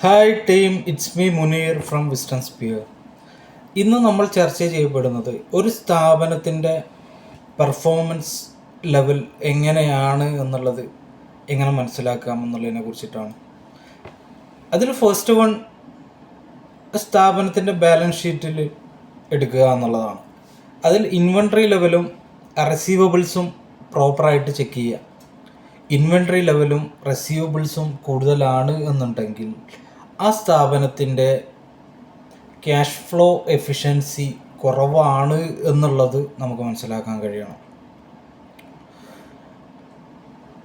Hi team, it's me Muneer from Wiston Spear. ഇന്ന് നമ്മൾ ചർച്ച ചെയ്യപ്പെടുന്നത് ഒരു സ്ഥാപനത്തിൻ്റെ പെർഫോമൻസ് ലെവൽ എങ്ങനെയാണ് എന്നുള്ളത് എങ്ങനെ മനസ്സിലാക്കാം എന്നുള്ളതിനെ കുറിച്ചിട്ടാണ്. അതിൽ ഫസ്റ്റ് വൺ, സ്ഥാപനത്തിൻ്റെ ബാലൻസ് ഷീറ്റിൽ എടുക്കുക എന്നുള്ളതാണ്. അതിൽ ഇൻവെൻട്രി ലെവലും റിസീവബിൾസും പ്രോപ്പറായിട്ട് ചെക്ക് ചെയ്യുക. ഇൻവെൻട്രി ലെവലും റിസീവബിൾസും കൂടുതലാണ് എന്നുണ്ടെങ്കിൽ ആ സ്ഥാപനത്തിൻ്റെ ക്യാഷ് ഫ്ലോ എഫിഷ്യൻസി കുറവാണ് എന്നുള്ളത് നമുക്ക് മനസ്സിലാക്കാൻ കഴിയണം.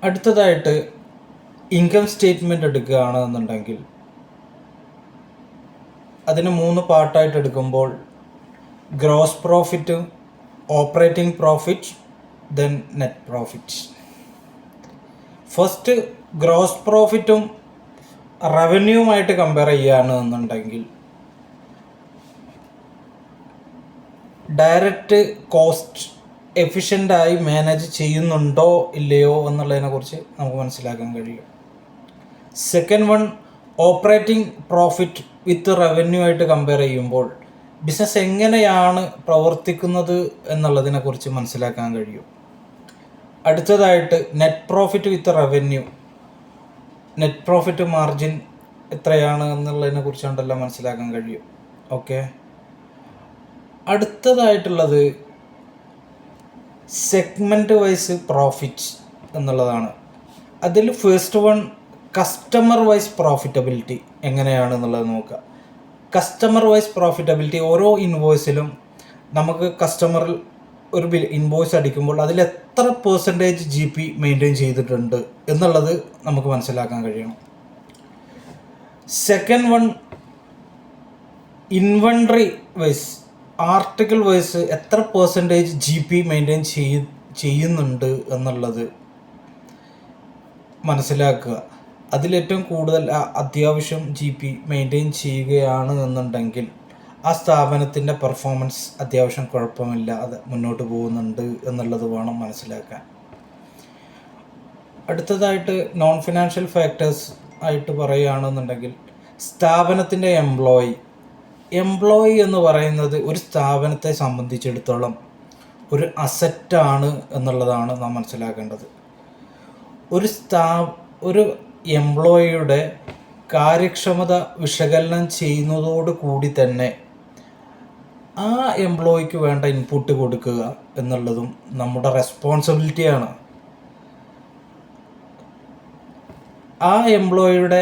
അടുത്തതായിട്ട് ഇൻകം സ്റ്റേറ്റ്മെൻറ്റ് എടുക്കുകയാണ് എന്നുണ്ടെങ്കിൽ അതിന് 3 പാർട്ടായിട്ട് എടുക്കുമ്പോൾ gross profit, operating profit, then net profit. First gross പ്രോഫിറ്റും റവന്യൂവുമായിട്ട് കമ്പയർ ചെയ്യുകയാണ് എന്നുണ്ടെങ്കിൽ ഡയറക്റ്റ് കോസ്റ്റ് എഫിഷ്യൻ്റായി മാനേജ് ചെയ്യുന്നുണ്ടോ ഇല്ലയോ എന്നുള്ളതിനെ കുറിച്ച് നമുക്ക് മനസ്സിലാക്കാൻ കഴിയും. Second one, operating profit with revenue ആയിട്ട് കമ്പയർ ചെയ്യുമ്പോൾ ബിസിനസ് എങ്ങനെയാണ് പ്രവർത്തിക്കുന്നത് എന്നുള്ളതിനെക്കുറിച്ച് മനസ്സിലാക്കാൻ കഴിയും. അടുത്തതായിട്ട് net profit with revenue, net profit margin എത്രയാണ് എന്നുള്ളതിനെ കുറിച്ചുകൊണ്ടെല്ലാം മനസ്സിലാക്കാൻ കഴിയും. ഓക്കെ, അടുത്തതായിട്ടുള്ളത് സെഗ്മെൻറ്റ് വൈസ് പ്രോഫിറ്റ് എന്നുള്ളതാണ്. അതിൽ first one, customer wise profitability എങ്ങനെയാണെന്നുള്ളത് നോക്കുക. കസ്റ്റമർ വൈസ് പ്രോഫിറ്റബിലിറ്റി, ഓരോ ഇൻവോയ്സിലും നമുക്ക് കസ്റ്റമറിൽ ഒരു ഇൻവോയ്സ് അടിക്കുമ്പോൾ അതിൽ എത്ര പെർസെൻറ്റേജ് GP മെയിൻറ്റെയിൻ ചെയ്തിട്ടുണ്ട് എന്നുള്ളത് നമുക്ക് മനസ്സിലാക്കാൻ കഴിയണം. Second one, inventory wise, article wise എത്ര പെർസെൻറ്റേജ് GP മെയിൻറ്റെയിൻ ചെയ്യുന്നുണ്ട് എന്നുള്ളത് മനസ്സിലാക്കുക. അതിലേറ്റവും കൂടുതൽ അത്യാവശ്യം GP മെയിൻറ്റെയിൻ ചെയ്യുകയാണ് എന്നുണ്ടെങ്കിൽ ആ സ്ഥാപനത്തിൻ്റെ പെർഫോമൻസ് അത്യാവശ്യം കുഴപ്പമില്ലാതെ മുന്നോട്ട് പോകുന്നുണ്ട് എന്നുള്ളത് വേണം മനസ്സിലാക്കാൻ. അടുത്തതായിട്ട് നോൺ ഫിനാൻഷ്യൽ ഫാക്ടേഴ്സ് ആയിട്ട് പറയുകയാണെന്നുണ്ടെങ്കിൽ സ്ഥാപനത്തിൻ്റെ എംപ്ലോയി എന്ന് പറയുന്നത് ഒരു സ്ഥാപനത്തെ സംബന്ധിച്ചിടത്തോളം ഒരു അസറ്റാണ് എന്നുള്ളതാണ് നാം മനസ്സിലാക്കേണ്ടത്. ഒരു എംപ്ലോയിയുടെ കാര്യക്ഷമത വിശകലനം ചെയ്യുന്നതോട് കൂടി തന്നെ ആ എംപ്ലോയിക്ക് വേണ്ട ഇൻപുട്ട് കൊടുക്കുക എന്നുള്ളതും നമ്മുടെ റെസ്പോൺസിബിലിറ്റിയാണ്. ആ എംപ്ലോയിയുടെ